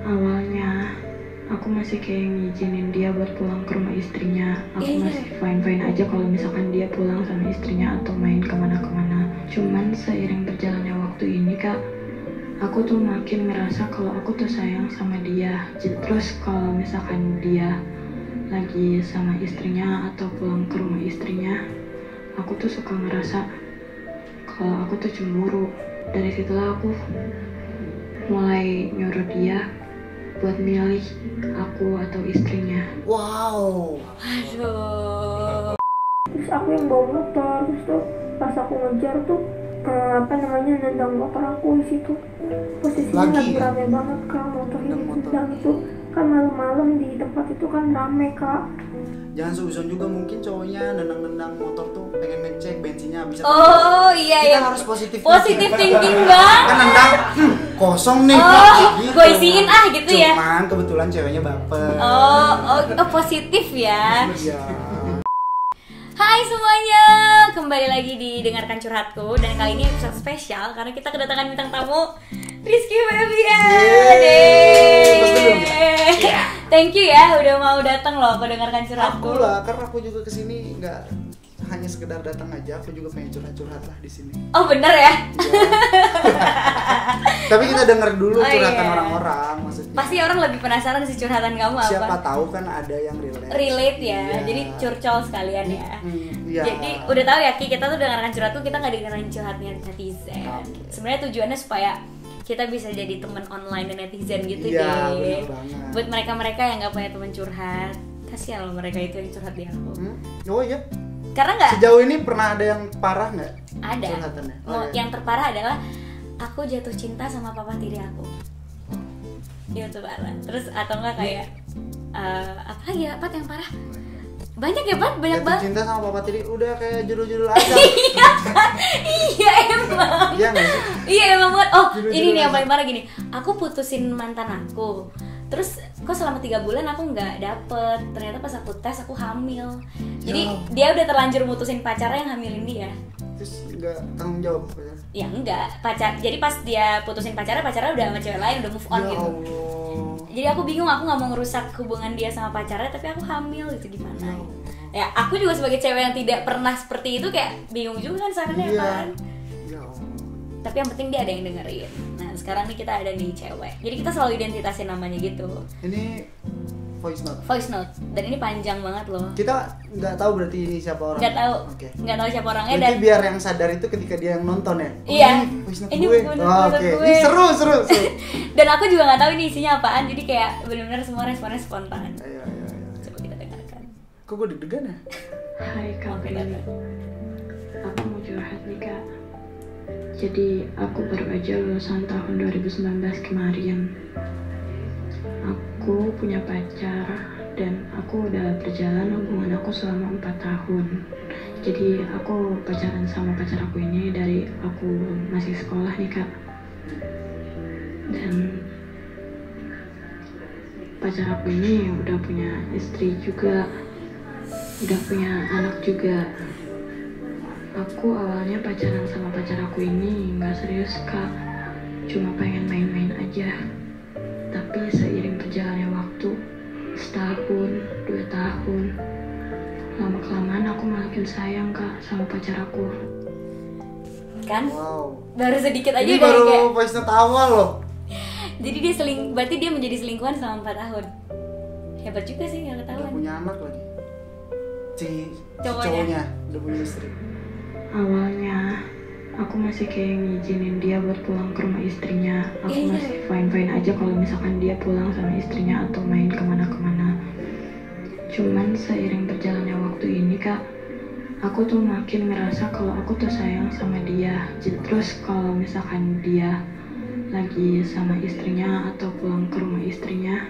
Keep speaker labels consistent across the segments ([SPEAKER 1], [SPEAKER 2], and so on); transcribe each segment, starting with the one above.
[SPEAKER 1] Awalnya aku masih kayak ngizinin dia buat pulang ke rumah istrinya. Aku masih fine-fine aja kalau misalkan dia pulang sama istrinya atau main kemana-kemana. Cuman seiring berjalannya waktu ini kak, aku tuh makin ngerasa kalau aku tuh sayang sama dia. Terus kalau misalkan dia lagi sama istrinya atau pulang ke rumah istrinya, aku tuh suka ngerasa kalau aku tuh cemburu. Dari situlah aku mulai nyuruh dia buat milih aku atau istrinya.
[SPEAKER 2] Wow.
[SPEAKER 3] Aduh.
[SPEAKER 4] Terus aku yang bawa motor, terus tuh pas aku ngejar tuh nendang motor aku di situ. Posisinya lagi rame banget kak, motor ini nendang itu kan malam-malam di tempat itu kan rame kak.
[SPEAKER 2] Jangan suzon juga, mungkin cowoknya nendang-nendang motor tuh pengen ngecek bensinnya habis.
[SPEAKER 3] Oh iya
[SPEAKER 2] kita
[SPEAKER 3] ya.
[SPEAKER 2] harus positif
[SPEAKER 3] thinking banget.
[SPEAKER 2] Kan nendang kosong nih.
[SPEAKER 3] Gitu. Gue isiin gitu ya.
[SPEAKER 2] Cuman kebetulan ceweknya baper.
[SPEAKER 3] Oh, positif ya.
[SPEAKER 2] Iya.
[SPEAKER 3] Hai semuanya, kembali lagi di Dengarkan Curhatku. Dan kali ini episode spesial karena kita kedatangan bintang tamu Rizky Febian. Thank you ya udah mau datang loh ke Dengarkan Curhatku.
[SPEAKER 2] Aku lah, karena aku juga kesini nggak hanya sekedar datang aja, aku juga pengen curhat-curhat lah di sini.
[SPEAKER 3] Oh bener ya?
[SPEAKER 2] Tapi kita denger dulu curhatan orang-orang, maksudnya.
[SPEAKER 3] Pasti orang lebih penasaran sih curhatan kamu apa.
[SPEAKER 2] Siapa tahu kan ada yang
[SPEAKER 3] relate ya, jadi curcol sekalian ya.
[SPEAKER 2] Iya.
[SPEAKER 3] Jadi udah tahu ya Ki, kita tuh dengarkan curhatku, kita nggak dengerin curhatnya netizen. Sebenarnya tujuannya supaya kita bisa jadi teman online dan netizen gitu deh.
[SPEAKER 2] Bener banget.
[SPEAKER 3] Buat mereka-mereka yang nggak punya teman curhat, kasihan loh mereka itu yang curhat di aku.
[SPEAKER 2] Oh iya.
[SPEAKER 3] Karena nggak.
[SPEAKER 2] Sejauh ini pernah ada yang parah nggak?
[SPEAKER 3] Ada.
[SPEAKER 2] Curhatannya.
[SPEAKER 3] Yang terparah adalah aku jatuh cinta sama papa tiri aku. Itu parah. Terus atau enggak kayak apa lagi ya Pat yang parah? Banyak ya Pat, banyak banget.
[SPEAKER 2] Jatuh cinta sama papa tiri udah kayak judul-judul aja.
[SPEAKER 3] Iya emang.
[SPEAKER 2] Iya nggak sih?
[SPEAKER 3] Iya emang banget. Oh
[SPEAKER 2] Judul-judul
[SPEAKER 3] ini nih yang
[SPEAKER 2] aja.
[SPEAKER 3] paling parah gini. Aku putusin mantan aku. Terus kok selama 3 bulan aku nggak dapet. Ternyata pas aku tes aku hamil. Jadi dia udah terlanjur mutusin pacarnya yang hamilin dia.
[SPEAKER 2] Terus nggak tanggung jawab ya?
[SPEAKER 3] Ya enggak, jadi pas dia putusin pacarnya udah sama cewek lain, udah move on
[SPEAKER 2] Ya
[SPEAKER 3] gitu.
[SPEAKER 2] Allah.
[SPEAKER 3] Jadi aku bingung, aku nggak mau ngerusak hubungan dia sama pacarnya, tapi aku hamil gitu gimana? Ya aku juga sebagai cewek yang tidak pernah seperti itu kayak bingung juga kan sarannya kan.
[SPEAKER 2] Ya Allah.
[SPEAKER 3] Tapi yang penting dia ada yang dengerin. Nah sekarang nih kita ada nih cewek, jadi kita selalu identitasin namanya gitu.
[SPEAKER 2] Ini voice note.
[SPEAKER 3] Dan ini panjang banget loh.
[SPEAKER 2] Kita nggak tahu berarti ini siapa orang.
[SPEAKER 3] Nggak tahu,
[SPEAKER 2] Oke.
[SPEAKER 3] nggak tahu siapa orangnya.
[SPEAKER 2] Berarti
[SPEAKER 3] Dan
[SPEAKER 2] biar yang sadar itu ketika dia yang nonton ya.
[SPEAKER 3] Iya.
[SPEAKER 2] Voice note
[SPEAKER 3] Ini
[SPEAKER 2] gue.
[SPEAKER 3] voice
[SPEAKER 2] Oh,
[SPEAKER 3] note
[SPEAKER 2] Oke.
[SPEAKER 3] gue.
[SPEAKER 2] Ini seru.
[SPEAKER 3] Dan aku juga nggak tahu ini isinya apaan, jadi kayak benar-benar semua responnya spontan.
[SPEAKER 2] Ayo.
[SPEAKER 3] Coba kita dengarkan.
[SPEAKER 2] Kok gue deg-degan ya?
[SPEAKER 1] Hai Kak Feli, aku mau curhat nih Kak. Jadi aku baru aja lulusan tahun 2019 kemarin. Aku punya pacar dan aku udah berjalan hubungan aku selama 4 tahun. Jadi aku pacaran sama pacar aku ini dari aku masih sekolah nih Kak. Dan pacar aku ini udah punya istri juga, udah punya anak juga. Aku awalnya pacaran sama pacar aku ini nggak serius Kak, cuma pengen main-main aja. Tapi seiring berjalannya waktu, setahun, 2 tahun, lama-kelamaan aku makin sayang Kak sama pacar aku.
[SPEAKER 3] Kan?
[SPEAKER 2] Wow.
[SPEAKER 3] Baru sedikit aja
[SPEAKER 2] Ini
[SPEAKER 3] udah
[SPEAKER 2] baru
[SPEAKER 3] kayak.
[SPEAKER 2] voice note awal loh.
[SPEAKER 3] Jadi dia berarti dia menjadi selingkuhan selama 4 tahun. Hebat juga sih nggak
[SPEAKER 2] Udah
[SPEAKER 3] ketahuan.
[SPEAKER 2] punya anak lagi. Si
[SPEAKER 3] Cowoknya.
[SPEAKER 2] cowoknya udah punya istri.
[SPEAKER 1] Awalnya aku masih kayak ngizinin dia buat pulang ke rumah istrinya. Aku masih fine-fine aja kalau misalkan dia pulang sama istrinya atau main kemana-kemana. Cuman seiring berjalannya waktu ini Kak, aku tuh makin ngerasa kalau aku tuh sayang sama dia. Terus kalau misalkan dia lagi sama istrinya atau pulang ke rumah istrinya,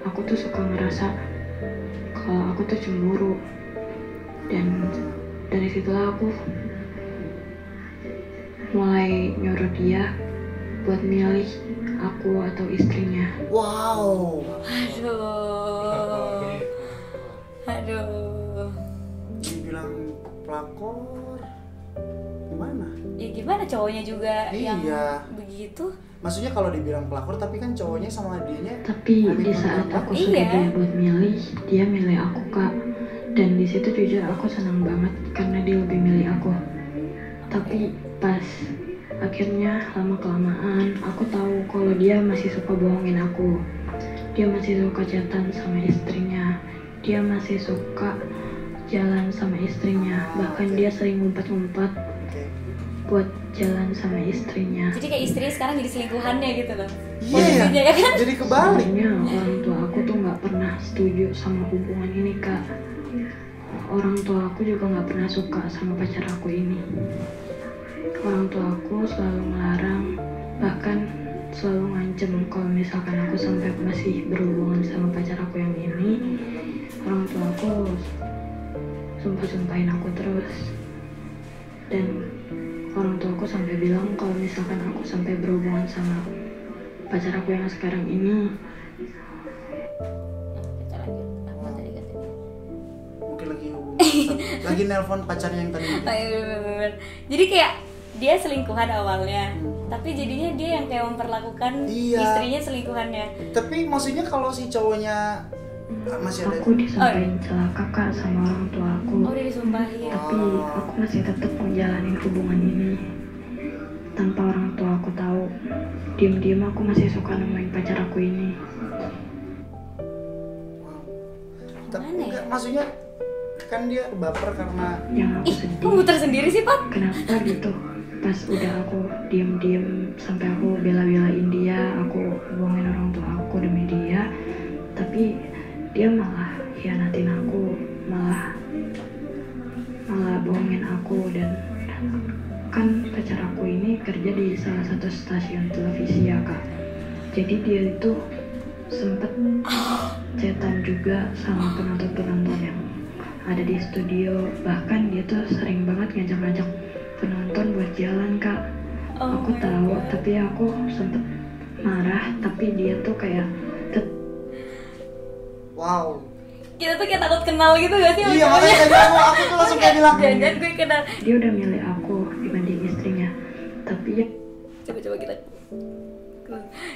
[SPEAKER 1] aku tuh suka ngerasa kalau aku tuh cemburu. Dan dari situlah aku mulai nyuruh dia buat milih aku atau istrinya.
[SPEAKER 2] Wow.
[SPEAKER 3] Aduh.
[SPEAKER 2] Dibilang pelakor gimana?
[SPEAKER 3] Ya gimana cowoknya juga yang
[SPEAKER 2] Iya.
[SPEAKER 3] begitu?
[SPEAKER 2] maksudnya kalau dibilang pelakor tapi kan cowoknya sama dianya
[SPEAKER 1] Tapi di
[SPEAKER 2] komitmen
[SPEAKER 1] saat
[SPEAKER 2] banget.
[SPEAKER 1] aku suruh dia buat milih, dia milih aku Kak. Dan di situ jujur aku senang banget karena dia lebih milih aku. Tapi pas akhirnya lama kelamaan aku tahu kalau dia masih suka bohongin aku. Dia masih suka chatan sama istrinya. Dia masih suka jalan sama istrinya. Bahkan dia sering ngumpet-ngumpet
[SPEAKER 2] Oke.
[SPEAKER 1] buat jalan sama istrinya.
[SPEAKER 3] Jadi kayak istrinya sekarang jadi selingkuhannya gitu loh.
[SPEAKER 2] Iya
[SPEAKER 3] Posisinya
[SPEAKER 2] ya,
[SPEAKER 3] ya kan?
[SPEAKER 2] jadi kebalik.
[SPEAKER 1] Sebenarnya orang tua aku tuh nggak pernah setuju sama hubungan ini Kak. Orang tua aku juga nggak pernah suka sama pacar aku ini. Orang tua aku selalu melarang, bahkan selalu ngancem kalau misalkan aku sampai masih berhubungan sama pacar aku yang ini, orang tua aku sumpah-sumpahin aku terus. Dan orang tua aku sampai bilang kalau misalkan aku sampai berhubungan sama pacar aku yang sekarang ini,
[SPEAKER 3] Kita lanjut. Apa tadi katanya?
[SPEAKER 2] Mungkin lagi hubungan, lagi nelpon pacarnya yang tadi.
[SPEAKER 3] Oh, iya, bener. Jadi kayak dia selingkuhan awalnya, tapi jadinya dia yang kayak memperlakukan
[SPEAKER 2] Iya.
[SPEAKER 3] istrinya selingkuhannya.
[SPEAKER 2] Tapi maksudnya kalau si cowoknya masih ada.
[SPEAKER 1] aku disampaikan celaka Kak sama orang tua aku.
[SPEAKER 3] Oh, dia disumpahin.
[SPEAKER 1] Tapi aku masih tetap menjalani hubungan ini tanpa orang tua aku tahu. Diam-diam aku masih suka nemuin pacar aku ini.
[SPEAKER 2] Tapi
[SPEAKER 3] Mana ya?
[SPEAKER 2] enggak, maksudnya kan dia baper karena
[SPEAKER 1] Yang aku
[SPEAKER 3] Ih, kok
[SPEAKER 1] sedih,
[SPEAKER 3] muter sendiri sih, Pat?
[SPEAKER 1] kenapa gitu? Pas udah aku diam-diam sampai aku bela-belain dia, aku bohongin orang tua aku demi dia, tapi dia malah hianatin aku, malah bohongin aku. Dan kan pacar aku ini kerja di salah satu stasiun televisi ya Kak. Jadi dia itu sempet chatan juga sama penonton-penonton yang ada di studio. Bahkan dia tuh sering banget ngajak-ngajak penonton buat jalan Kak.
[SPEAKER 3] Oh
[SPEAKER 1] Aku
[SPEAKER 3] my
[SPEAKER 1] tahu,
[SPEAKER 3] God.
[SPEAKER 1] tapi aku sempet marah. Tapi dia tuh kayak
[SPEAKER 2] wow.
[SPEAKER 3] Kita tuh kayak takut kenal gitu gak sih? sama
[SPEAKER 2] Iya
[SPEAKER 3] cowoknya?
[SPEAKER 2] makanya tadi aku tuh langsung kayak bilang
[SPEAKER 3] Jangan gue kenal.
[SPEAKER 1] dia udah milih aku dibanding istrinya. Tapi ya
[SPEAKER 3] Coba-coba kita.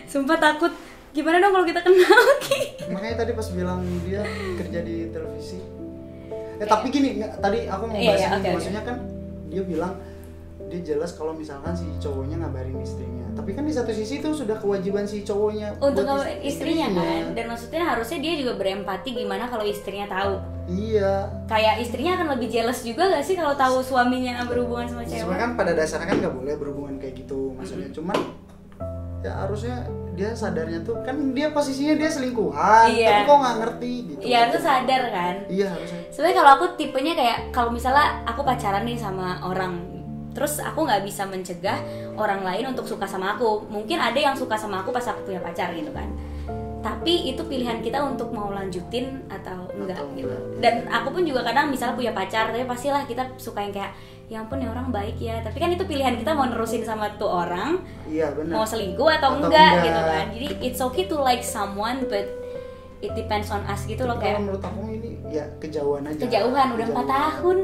[SPEAKER 3] Sumpah takut. Gimana dong kalau kita kenal, Ki?
[SPEAKER 2] makanya tadi pas bilang dia kerja di televisi. Tapi gini, tadi aku mau
[SPEAKER 3] Iya,
[SPEAKER 2] bahas
[SPEAKER 3] iya,
[SPEAKER 2] ini,
[SPEAKER 3] oke, oke.
[SPEAKER 2] maksudnya kan dia bilang dia jelas kalau misalkan si cowoknya ngabarin istrinya. Tapi kan di satu sisi itu sudah kewajiban si cowoknya
[SPEAKER 3] Untuk
[SPEAKER 2] buat
[SPEAKER 3] ngabarin istrinya kan. Dan maksudnya harusnya dia juga berempati gimana kalau istrinya tahu.
[SPEAKER 2] Iya.
[SPEAKER 3] Kayak istrinya akan lebih jealous juga gak sih kalau tahu suaminya berhubungan sama cewek?
[SPEAKER 2] Sebenarnya kan pada dasarnya kan nggak boleh berhubungan kayak gitu maksudnya. Cuman ya harusnya dia sadarnya tuh kan dia posisinya dia selingkuhan,
[SPEAKER 3] Iya.
[SPEAKER 2] tapi kok nggak ngerti gitu.
[SPEAKER 3] Iya, harusnya sadar kan.
[SPEAKER 2] Iya harusnya.
[SPEAKER 3] Sebenarnya kalau aku tipenya kayak kalau misalnya aku pacaran nih sama orang, terus aku nggak bisa mencegah orang lain untuk suka sama aku. Mungkin ada yang suka sama aku pas aku punya pacar gitu kan. Tapi itu pilihan kita untuk mau lanjutin atau enggak
[SPEAKER 2] Atau
[SPEAKER 3] gitu.
[SPEAKER 2] enggak.
[SPEAKER 3] Dan aku pun juga kadang misalnya punya pacar, tapi pastilah kita suka yang kayak ya ampun ya orang baik ya. Tapi kan itu pilihan kita mau nerusin sama tuh orang,
[SPEAKER 2] Iya benar.
[SPEAKER 3] mau selingkuh atau
[SPEAKER 2] Atau
[SPEAKER 3] enggak
[SPEAKER 2] enggak.
[SPEAKER 3] gitu kan. Jadi it's okay to like someone but it depends on us gitu loh,
[SPEAKER 2] Kalau
[SPEAKER 3] kayak
[SPEAKER 2] menurut aku ini ya kejauhan aja.
[SPEAKER 3] kejauhan udah 4 tahun.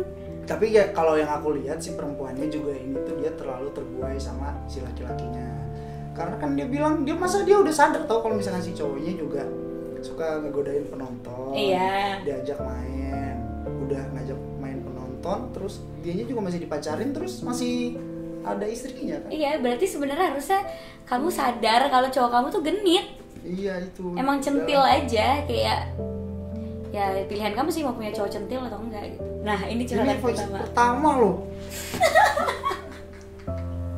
[SPEAKER 2] Tapi ya kalau yang aku lihat si perempuannya juga ini tuh dia terlalu terbuai sama si laki-lakinya. Karena kan dia bilang dia masa dia udah sadar tau kalau misalnya si cowoknya juga suka ngegodain penonton.
[SPEAKER 3] Iya.
[SPEAKER 2] Diajak main, udah ngajak main penonton, terus dianya juga masih dipacarin, terus masih ada istrinya kan?
[SPEAKER 3] Iya, berarti sebenarnya harusnya kamu sadar kalau cowok kamu tuh genit.
[SPEAKER 2] Iya itu.
[SPEAKER 3] Emang centil aja, kayak ya pilihan kamu sih mau punya cowok centil atau enggak gitu. Nah, ini
[SPEAKER 2] Ini
[SPEAKER 3] curhatan
[SPEAKER 2] voice
[SPEAKER 3] pertama.
[SPEAKER 2] pertama loh.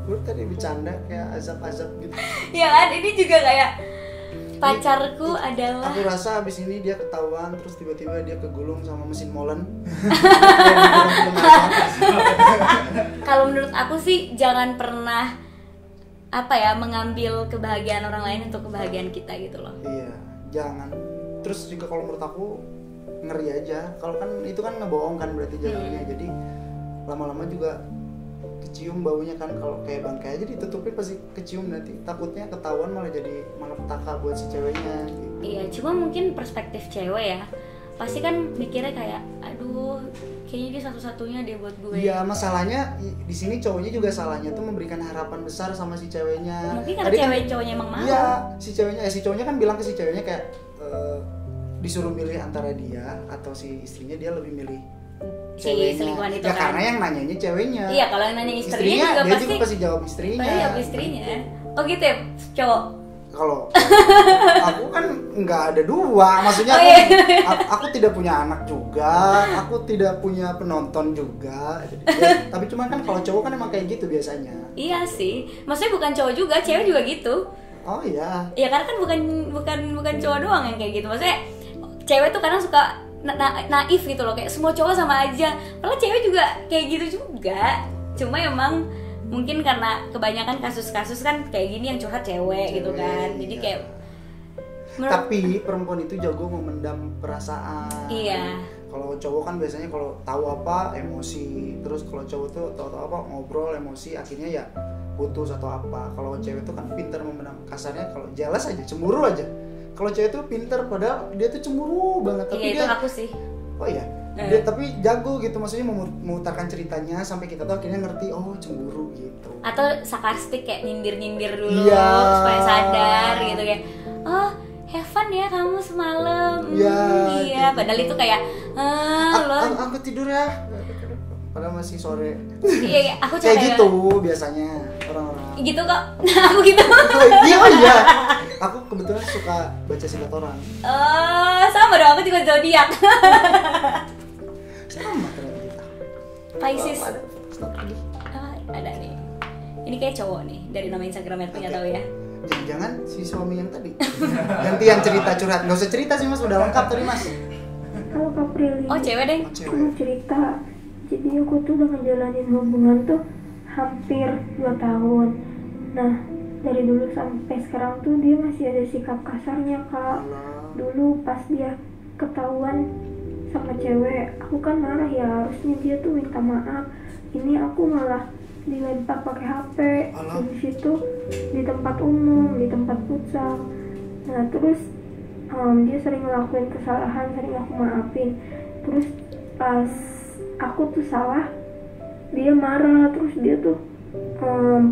[SPEAKER 2] Gue tadi bercanda kayak azab-azab gitu.
[SPEAKER 3] Ya kan, ini juga kayak pacarku adalah
[SPEAKER 2] Aku rasa abis ini dia ketahuan terus tiba-tiba dia kegulung sama mesin molen.
[SPEAKER 3] kalau menurut aku sih jangan pernah apa ya mengambil kebahagiaan orang lain untuk kebahagiaan kita gitu loh.
[SPEAKER 2] Iya, jangan. Terus juga kalau menurut aku ngeri aja. Kalau kan itu kan ngebohong kan berarti jadinya. Jadi lama-lama juga kecium baunya kan, kalau kayak bangkai aja ditutupin pasti kecium, nanti takutnya ketahuan malah jadi petaka buat si ceweknya gitu.
[SPEAKER 3] Iya, cuma mungkin perspektif cewek ya pasti kan mikirnya kayak aduh kayaknya dia satu-satunya dia buat gue.
[SPEAKER 2] Iya, masalahnya di sini cowoknya juga salahnya tuh memberikan harapan besar sama si ceweknya.
[SPEAKER 3] Mungkin karena cowoknya emang mau.
[SPEAKER 2] Iya, si cowoknya kan bilang ke si ceweknya kayak disuruh milih antara dia atau si istrinya, dia lebih milih
[SPEAKER 3] si selingkuhan itu
[SPEAKER 2] ya,
[SPEAKER 3] kan.
[SPEAKER 2] karena yang nanyanya ceweknya.
[SPEAKER 3] Iya, kalau yang nanya istrinya juga
[SPEAKER 2] dia
[SPEAKER 3] pasti
[SPEAKER 2] juga pasti jawab istrinya.
[SPEAKER 3] Pasti jawab istrinya. Oh gitu ya, cowok.
[SPEAKER 2] Kalau aku kan nggak ada dua, maksudnya aku tidak punya anak juga, aku tidak punya penonton juga. Tapi cuma kan kalau cowok kan emang kayak gitu biasanya.
[SPEAKER 3] Iya sih, maksudnya bukan cowok juga, cewek juga gitu.
[SPEAKER 2] Oh iya.
[SPEAKER 3] Ya karena kan bukan cowok doang yang kayak gitu. Maksudnya cewek tuh kadang suka naif gitu loh, kayak semua cowok sama aja. Padahal cewek juga kayak gitu juga. Cuma emang mungkin karena kebanyakan kasus-kasus kan kayak gini yang curhat cewek gitu kan. Jadi
[SPEAKER 2] iya.
[SPEAKER 3] kayak
[SPEAKER 2] Tapi perempuan itu jago memendam perasaan.
[SPEAKER 3] Iya.
[SPEAKER 2] Kalau cowok kan biasanya kalau tahu apa emosi, terus kalau cowok tuh tahu apa ngobrol emosi, akhirnya ya putus atau apa. Kalau cewek tuh kan pintar memendam, kasarnya kalau jelas aja, cemburu aja. Kalau cewek tuh pintar, padahal dia tuh cemburu banget, tapi
[SPEAKER 3] iya,
[SPEAKER 2] dia
[SPEAKER 3] itu aku sih.
[SPEAKER 2] Oh iya. Dia tapi jago gitu, maksudnya memutarkan ceritanya sampai kita tuh akhirnya ngerti oh cemburu gitu.
[SPEAKER 3] Atau sarkastik kayak nyindir dulu
[SPEAKER 2] Iya.
[SPEAKER 3] supaya sadar gitu kayak oh have fun ya kamu semalam. Iya,
[SPEAKER 2] gitu.
[SPEAKER 3] padahal itu kayak
[SPEAKER 2] aku tidur ya. Padahal masih sore.
[SPEAKER 3] Iya, aku
[SPEAKER 2] kayak gitu biasanya orang-orang.
[SPEAKER 3] Gitu kok. Aku gitu.
[SPEAKER 2] Oh iya. Aku kebetulan suka baca silat orang.
[SPEAKER 3] Sama dong, aku juga zodiak.
[SPEAKER 2] Sama ternyata kita.
[SPEAKER 3] Pisces.
[SPEAKER 2] Ada.
[SPEAKER 3] Ada nih. Ini kayak cowok nih dari nama Instagramnya, aku nggak tahu ya.
[SPEAKER 2] Jangan si suami yang tadi. Gantian cerita curhat. Nggak usah cerita sih mas, udah lengkap tadi mas.
[SPEAKER 4] Halo Kak Prilly.
[SPEAKER 3] Oh cewek deh.
[SPEAKER 2] Cewek.
[SPEAKER 4] Aku mau cerita. Jadi aku tuh udah ngejalanin hubungan tuh hampir 2 tahun. Nah, dari dulu sampai sekarang tuh dia masih ada sikap kasarnya Kak. Dulu pas dia ketahuan sama cewek, aku kan marah ya, harusnya dia tuh minta maaf. Ini aku malah dilempar pakai HP di situ, di tempat umum, di tempat futsal. Nah terus dia sering ngelakuin kesalahan, sering aku maafin. Terus pas aku tuh salah, dia marah. Terus dia tuh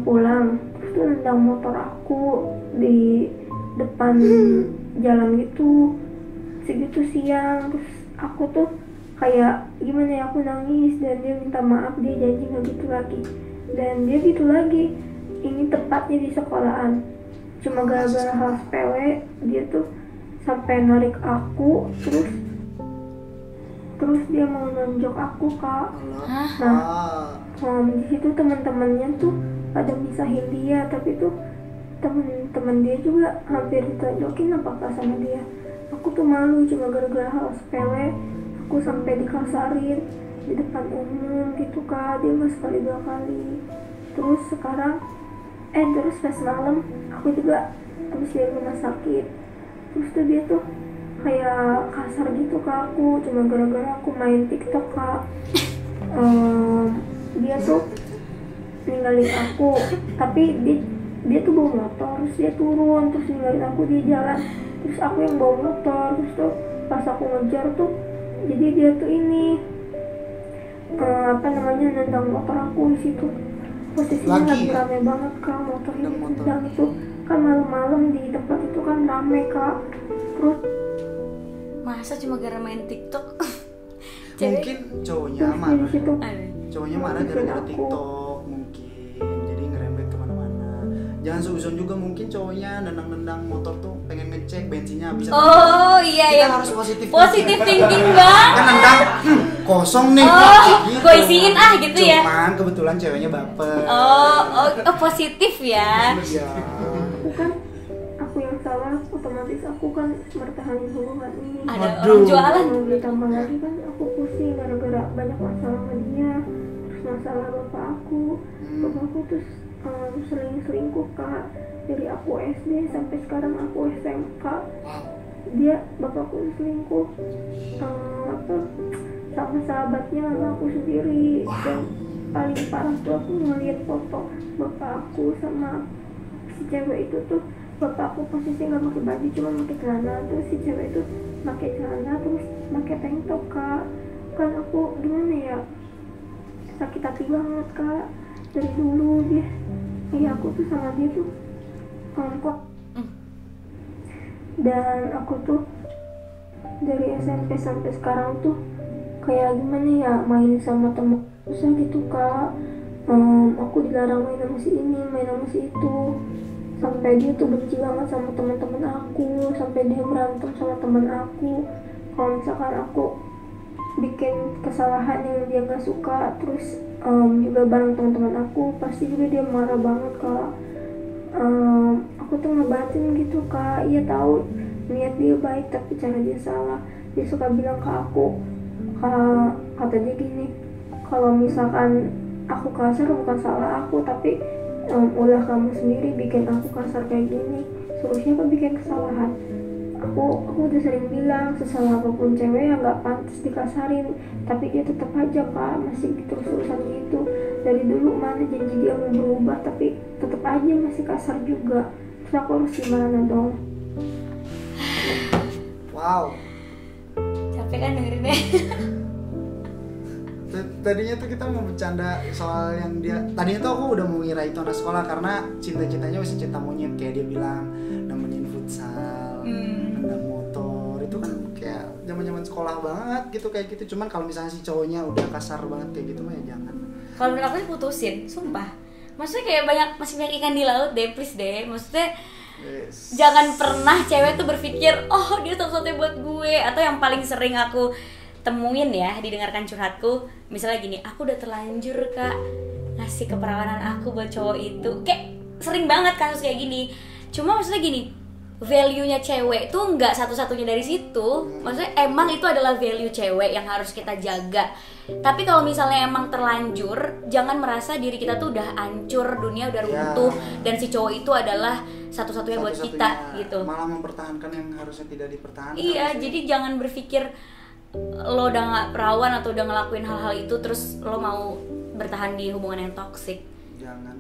[SPEAKER 4] pulang, terus tuh nendang motor aku di depan jalan gitu, segitu siang. Terus aku tuh kayak gimana ya, aku nangis dan dia minta maaf, dia janji nggak gitu lagi. Dan dia gitu lagi, ini tepatnya di sekolahan. Cuma gara-gara hal sepele, dia tuh sampai narik aku, terus dia mau nonjok aku Kak. Nah, di situ teman-temannya tuh pada misahin dia, tapi tuh teman-teman dia juga hampir ditonjokin apakah sama dia. Aku tuh malu cuma gara-gara hal sepele, aku sampai dikasarin di depan umum gitu Kak. Dia nggak sekali 2 kali. Terus sekarang terus pas malam aku juga habis dari rumah sakit, terus tuh dia tuh kayak kasar gitu ke aku cuma gara-gara aku main TikTok Kak. Dia tuh ninggalin aku, tapi dia tuh bawa motor, terus dia turun, terus ninggalin aku di jalan, terus aku yang bawa motor. Terus tuh pas aku ngejar tuh, jadi dia tuh ini nendang motor aku di situ. Posisinya lagi rame banget Kak, motornya ditendang itu kan malam-malam di tempat itu kan rame Kak. Terus
[SPEAKER 3] Masa cuma gara main TikTok?
[SPEAKER 2] Mungkin cowoknya
[SPEAKER 4] terus
[SPEAKER 2] marah.
[SPEAKER 4] di situ
[SPEAKER 2] Cowoknya marah gara-gara TikTok mungkin, jadi ngerembet kemana-mana. Jangan suzon juga, mungkin cowoknya nendang-nendang motor tuh pengen ngecek bensinnya habis.
[SPEAKER 3] Oh iya
[SPEAKER 2] Kita
[SPEAKER 3] ya.
[SPEAKER 2] harus positif
[SPEAKER 3] thinking banget.
[SPEAKER 2] kan nendang kosong nih. Gitu.
[SPEAKER 3] Gue isiin gitu ya.
[SPEAKER 2] Cuman kebetulan ceweknya baper.
[SPEAKER 3] Oh, positif ya.
[SPEAKER 2] Iya.
[SPEAKER 4] aku kan aku yang salah, otomatis aku kan bertahanin hubungan ini.
[SPEAKER 3] Ada
[SPEAKER 2] Waduh.
[SPEAKER 3] orang jualan.
[SPEAKER 4] Ditambah lagi kan aku pusing gara-gara banyak masalah sama dia, terus masalah bapak aku. Bapak aku tuh sering selingkuh Kak, dari aku SD sampai sekarang aku SMK. Dia bapakku selingkuh sama sahabatnya aku sendiri. Dan paling parah tuh aku ngeliat foto bapak aku sama si cewek itu tuh. Bapak aku posisi nggak pakai baju, cuma pakai celana. Terus si cewek itu pakai celana terus pakai tank top Kak. kan aku gimana ya, sakit hati banget Kak dari dulu dia. Iya aku tuh sama dia tuh kok. Dan aku tuh dari SMP sampai sekarang tuh kayak gimana ya, main sama temen susah gitu Kak. Aku dilarang main sama si ini, main sama si itu, sampai dia tuh benci banget sama teman-teman aku, sampai dia berantem sama teman aku kalau misalkan aku bikin kesalahan yang dia gak suka. Terus juga bareng teman-teman aku pasti juga dia marah banget Kak. Aku tuh ngebatin gitu Kak, iya tahu niat dia baik tapi cara dia salah. Dia suka bilang ke aku, kata dia gini, kalau misalkan aku kasar bukan salah aku, tapi ulah kamu sendiri bikin aku kasar kayak gini, suruh siapa bikin kesalahan. Aku udah sering bilang sesalah apapun cewek yang gak pantas dikasarin, tapi dia tetap aja Kak masih terus-terusan gitu. Dari dulu mana janji dia mau berubah, tapi tetap aja masih kasar juga. Terus aku harus gimana dong?
[SPEAKER 2] Wow.
[SPEAKER 3] Capek kan dengerinnya?
[SPEAKER 2] Tadinya tuh kita mau bercanda soal yang dia. Tadinya tuh aku udah mau ngira itu anak sekolah karena cinta-cintanya masih cinta monyet, kayak dia bilang nemenin futsal, nendang motor, itu kan kayak zaman-zaman sekolah banget gitu kayak gitu. Cuman kalau misalnya si cowoknya udah kasar banget kayak gitu mah ya jangan.
[SPEAKER 3] Kalau menurut aku sih putusin, sumpah. Maksudnya kayak masih banyak ikan di laut deh, please deh. Maksudnya jangan pernah cewek tuh berpikir, oh dia satu-satunya buat gue. Atau yang paling sering aku temuin ya, didengarkan curhatku, misalnya gini, aku udah terlanjur Kak ngasih keperawanan aku buat cowok itu. Kayak sering banget kasus kayak gini. Cuma maksudnya gini, value-nya cewek tuh nggak satu-satunya dari situ. Maksudnya emang itu adalah value cewek yang harus kita jaga. Tapi kalau misalnya emang terlanjur, jangan merasa diri kita tuh udah hancur, dunia udah runtuh, dan si cowok itu adalah satu-satunya buat kita gitu.
[SPEAKER 2] Malah mempertahankan yang harusnya tidak dipertahankan.
[SPEAKER 3] Iya, jadi jangan berpikir lo udah nggak perawan atau udah ngelakuin hal-hal itu terus lo mau bertahan di hubungan yang toksik.
[SPEAKER 2] Jangan.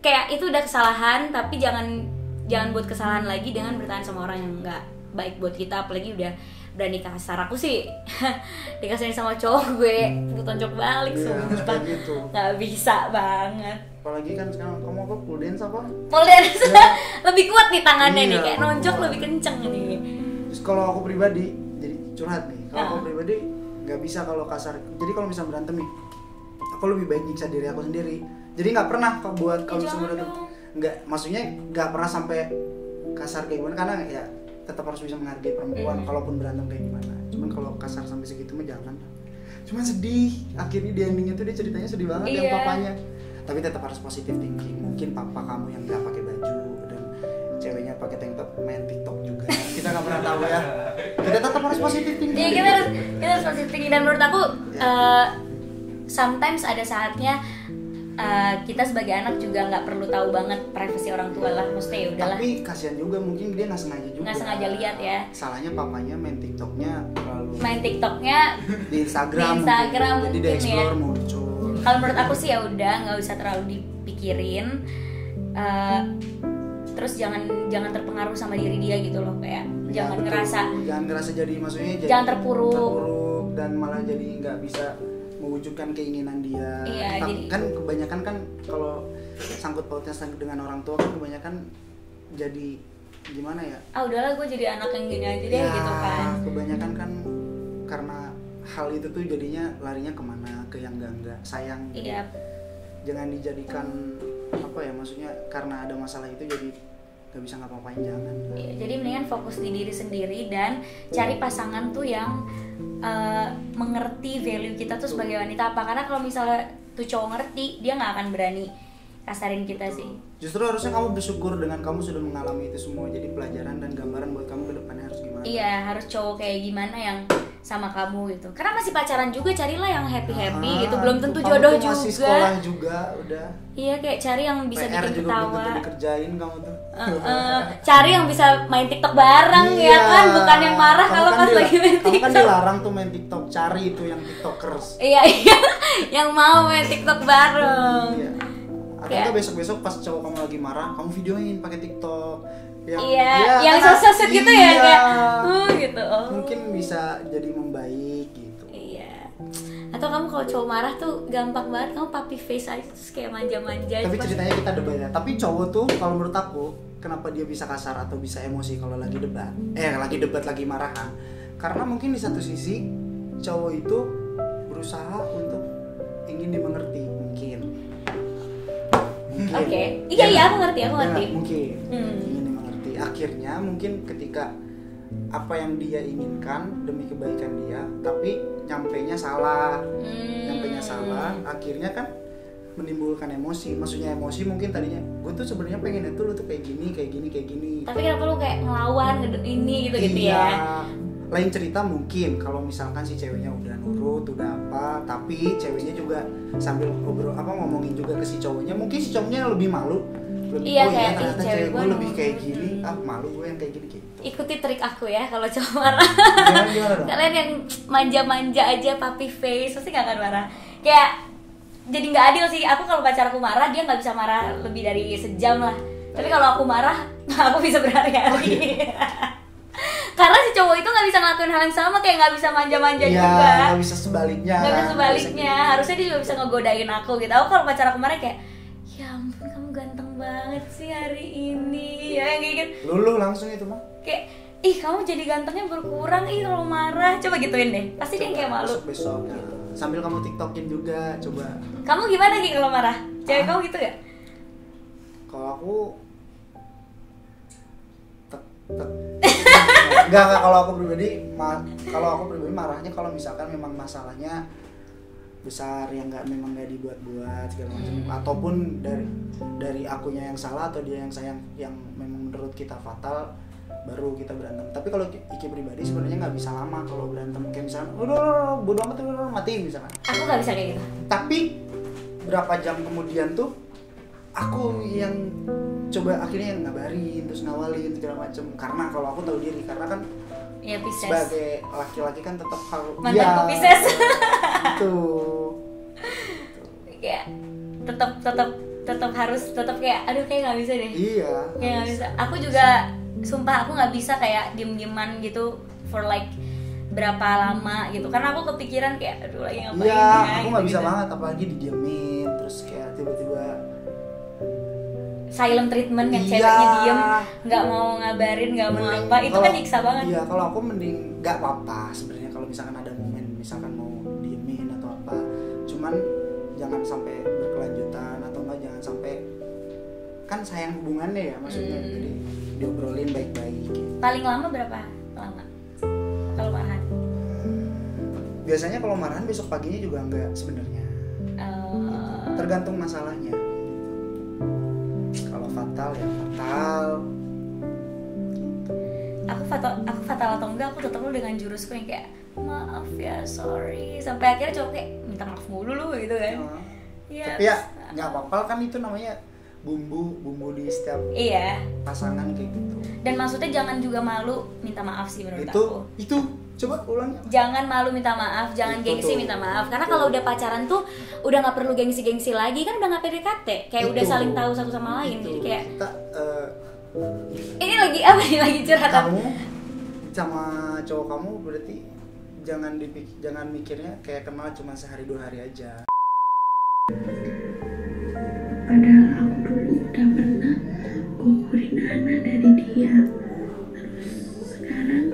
[SPEAKER 3] Kayak itu udah kesalahan, tapi jangan buat kesalahan lagi dengan bertahan sama orang yang nggak baik buat kita, apalagi udah berani kasar. Aku sih dikasihin sama cowok gue tonjok balik, sumpah
[SPEAKER 2] gitu.
[SPEAKER 3] Nggak bisa banget.
[SPEAKER 2] Apalagi kan sekarang kamu apa, pole dance apa?
[SPEAKER 3] Pole dance lebih kuat nih tangannya nih, kayak nonjok
[SPEAKER 2] kuat.
[SPEAKER 3] lebih kenceng nih.
[SPEAKER 2] Terus kalau aku pribadi, jadi curhat nih. Kalau aku pribadi nggak bisa kalau kasar. Jadi kalau misalnya berantem nih, aku lebih baik nyiksa diri aku sendiri. Jadi nggak pernah buat kalau misalnya berantem. Nggak, maksudnya nggak pernah sampai kasar kayak gimana, karena ya tetap harus bisa menghargai perempuan kalaupun berantem kayak gimana. Cuman kalau kasar sampai segitu mah jangan. Cuman sedih, akhirnya di endingnya tuh dia ceritanya sedih banget yang papanya. Tapi tetap harus positive thinking. Mungkin papa kamu yang nggak pakai baju dan ceweknya pakai tank top main TikTok juga. Kita nggak pernah tahu ya. Kita tetap harus positive thinking.
[SPEAKER 3] Iya, kita harus positive thinking. Dan menurut aku sometimes ada saatnya kita sebagai anak juga nggak perlu tahu banget privasi orang tua lah, maksudnya ya udahlah.
[SPEAKER 2] Tapi kasihan juga, mungkin dia nggak sengaja juga.
[SPEAKER 3] Nggak sengaja lihat ya.
[SPEAKER 2] Salahnya papanya main TikToknya terlalu.
[SPEAKER 3] Main TikToknya
[SPEAKER 2] di Instagram.
[SPEAKER 3] Mungkin,
[SPEAKER 2] jadi dia explore muncul.
[SPEAKER 3] Kalau menurut aku sih ya udah nggak usah terlalu dipikirin. Terus jangan terpengaruh sama diri dia gitu loh, kayak
[SPEAKER 2] Ya,
[SPEAKER 3] jangan
[SPEAKER 2] ngerasa jadi, maksudnya jadi
[SPEAKER 3] jangan terpuruk
[SPEAKER 2] dan malah jadi nggak bisa mewujudkan keinginan dia.
[SPEAKER 3] Iya, jadi
[SPEAKER 2] kan kebanyakan kan kalau sangkut pautnya dengan orang tua kan kebanyakan jadi gimana ya?
[SPEAKER 3] Udahlah gue jadi anak yang gini aja deh
[SPEAKER 2] ya,
[SPEAKER 3] gitu kan.
[SPEAKER 2] Kebanyakan kan karena hal itu tuh jadinya larinya kemana, ke yang enggak sayang.
[SPEAKER 3] Iya.
[SPEAKER 2] Jangan dijadikan apa ya, maksudnya karena ada masalah itu jadi gak bisa ngapa-ngapain, jangan.
[SPEAKER 3] Iya, jadi mendingan fokus di diri sendiri dan cari pasangan tuh yang mengerti value kita tuh sebagai wanita apa. Karena kalau misalnya tuh cowok ngerti, dia nggak akan berani kasarin kita sih.
[SPEAKER 2] Justru harusnya kamu bersyukur dengan kamu sudah mengalami itu semua, jadi pelajaran dan gambaran buat kamu ke depannya harus gimana.
[SPEAKER 3] Iya, harus cowok kayak gimana yang sama kamu gitu. Karena masih pacaran juga, carilah yang happy gitu. Belum tentu jodoh juga.
[SPEAKER 2] Masih sekolah juga, udah.
[SPEAKER 3] Iya, kayak cari yang bisa
[SPEAKER 2] PR
[SPEAKER 3] bikin
[SPEAKER 2] juga
[SPEAKER 3] ketawa.
[SPEAKER 2] belum tentu dikerjain kamu tuh.
[SPEAKER 3] Cari yang bisa main TikTok bareng ya kan, bukan yang marah
[SPEAKER 2] Kamu
[SPEAKER 3] kalau
[SPEAKER 2] kan
[SPEAKER 3] pas lagi main
[SPEAKER 2] Kamu kan
[SPEAKER 3] TikTok.
[SPEAKER 2] dilarang tuh main TikTok, cari itu yang TikTokers.
[SPEAKER 3] Iya, yang mau main TikTok bareng.
[SPEAKER 2] Iya. Atau enggak besok-besok pas cowok kamu lagi marah, kamu videoin pakai TikTok.
[SPEAKER 3] Yang sosok gitu ya, kayak gitu.
[SPEAKER 2] Mungkin bisa jadi membaik gitu.
[SPEAKER 3] Iya. Atau kamu kalau cowok marah tuh gampang banget, kamu puppy face aja terus kayak manja-manja.
[SPEAKER 2] Tapi ceritanya kita debat ya. Tapi cowok tuh kalau menurut aku, kenapa dia bisa kasar atau bisa emosi kalau lagi debat? Lagi marahan. Karena mungkin di satu sisi cowok itu berusaha untuk ingin dimengerti, mungkin.
[SPEAKER 3] Oke. Iya, aku ngerti.
[SPEAKER 2] Mungkin ingin dimengerti. Akhirnya mungkin ketika apa yang dia inginkan demi kebaikan dia, tapi nyampenya salah, akhirnya kan menimbulkan emosi. Maksudnya emosi mungkin tadinya gue tuh sebenarnya pengen itu lu tuh kayak gini.
[SPEAKER 3] Tapi kenapa lu kayak ngelawan ini gitu
[SPEAKER 2] iya.
[SPEAKER 3] ya?
[SPEAKER 2] Lain cerita mungkin kalau misalkan si ceweknya udah nurut, udah apa, tapi ceweknya juga sambil ngomongin juga ke si cowoknya, mungkin si cowoknya lebih malu.
[SPEAKER 3] Iya, kayak
[SPEAKER 2] ternyata cewek gue lebih kayak gini, malu gue yang kayak gini gitu.
[SPEAKER 3] Ikuti trik aku ya kalau cowok marah.
[SPEAKER 2] Gimana dong?
[SPEAKER 3] Kalian yang manja-manja aja puppy face pasti gak akan marah. Kayak jadi nggak adil sih. Aku kalau pacar aku marah, dia nggak bisa marah lebih dari sejam lah. Tapi kalau aku marah, aku bisa berhari-hari. Karena si cowok itu nggak bisa ngelakuin hal yang sama, kayak nggak bisa manja-manja juga.
[SPEAKER 2] Nggak bisa sebaliknya.
[SPEAKER 3] Harusnya dia juga bisa ngegodain aku gitu. Aku kalau pacar aku marah kayak, ya ampun kamu ganteng banget sih hari ini, ya kayak gitu.
[SPEAKER 2] Luluh langsung itu mah.
[SPEAKER 3] Kayak, ih kamu jadi gantengnya berkurang, kalau marah. Coba gituin deh, pasti dia kayak malu.
[SPEAKER 2] Besok gitu. Sambil kamu tiktokin juga, coba.
[SPEAKER 3] Kamu gimana Ki kalau marah? Cewek kamu gitu ya?
[SPEAKER 2] Kalau aku Enggak, kalau aku pribadi marahnya kalau misalkan memang masalahnya besar yang memang nggak dibuat-buat segala macam, ataupun dari akunya yang salah atau dia yang sayang yang memang menurut kita fatal, baru kita berantem. Tapi kalau Iki pribadi sebenarnya nggak bisa lama kalau berantem, kayak misalnya udah bodo amat udah matiin misalkan.
[SPEAKER 3] Aku nggak bisa kayak gitu.
[SPEAKER 2] Tapi berapa jam kemudian tuh aku yang coba akhirnya yang ngabarin terus ngawalin segala macem, karena kalau aku tahu diri, karena kan
[SPEAKER 3] ya, Pisces.
[SPEAKER 2] Sebagai laki-laki kan tetap harus
[SPEAKER 3] mantanku Pisces.
[SPEAKER 2] Gitu.
[SPEAKER 3] Ya tetap harus kayak aduh kayak nggak bisa deh.
[SPEAKER 2] Iya.
[SPEAKER 3] Kayak nggak bisa. Aku juga sumpah aku nggak bisa kayak diem-dieman gitu for like berapa lama gitu, karena aku kepikiran kayak aduh lagi ngapain.
[SPEAKER 2] Iya, aku nggak
[SPEAKER 3] gitu.
[SPEAKER 2] bisa banget, apalagi didiemin terus kayak tiba-tiba
[SPEAKER 3] silent treatment yang ceweknya diem, nggak mau ngabarin, nggak mau apa, itu kan nyiksa banget.
[SPEAKER 2] Iya, kalau aku mending nggak apa-apa sebenarnya kalau misalkan ada momen misalkan mau diemin atau apa, cuman jangan sampai berkelanjutan atau enggak jangan sampai, kan sayang hubungannya ya maksudnya, jadi diobrolin baik-baik.
[SPEAKER 3] Paling lama berapa lama kalau marahan?
[SPEAKER 2] Biasanya kalau marahan besok paginya juga enggak sebenarnya. Tergantung masalahnya. Kalau fatal ya fatal. Gitu.
[SPEAKER 3] Aku fatal atau enggak, aku tetap lu dengan jurusku yang kayak maaf ya, sorry, sampai akhirnya cowok kayak minta maaf mulu lu gitu kan.
[SPEAKER 2] Ya, tapi ya nggak apa-apa kan, itu namanya bumbu di setiap pasangan kayak gitu.
[SPEAKER 3] Dan maksudnya jangan juga malu minta maaf sih menurut aku.
[SPEAKER 2] Itu coba ulang.
[SPEAKER 3] Jangan malu minta maaf, jangan gengsi minta maaf. Karena kalau udah pacaran tuh udah nggak perlu gengsi lagi, kan udah nggak PDKT, kayak udah saling tahu satu sama lain. Jadi kayak kita, ini lagi apa nih, lagi curhat.
[SPEAKER 2] Kamu sama cowok kamu berarti jangan mikirnya kayak kenal cuma sehari 2 hari aja.
[SPEAKER 4] Padahal aku dulu udah pernah gugurin anak dari dia. Terus sekarang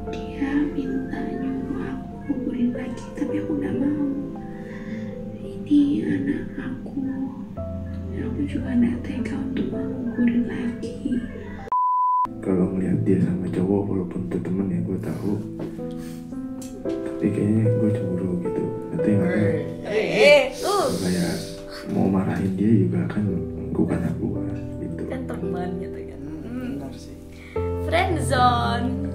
[SPEAKER 4] dia minta nyuruh aku gugurin lagi, tapi aku gak mau. Ini anak aku juga gak tega untuk mau gugurin lagi.
[SPEAKER 5] Kalau ngeliat dia sama cowok, walaupun itu temen ya gue tahu, tapi kayaknya gue cemburu gitu. Nanti kayak mau marahin dia juga kan bukan aku gitu.
[SPEAKER 3] Kan teman gitu kan.
[SPEAKER 2] Benar sih.
[SPEAKER 3] Friendzone.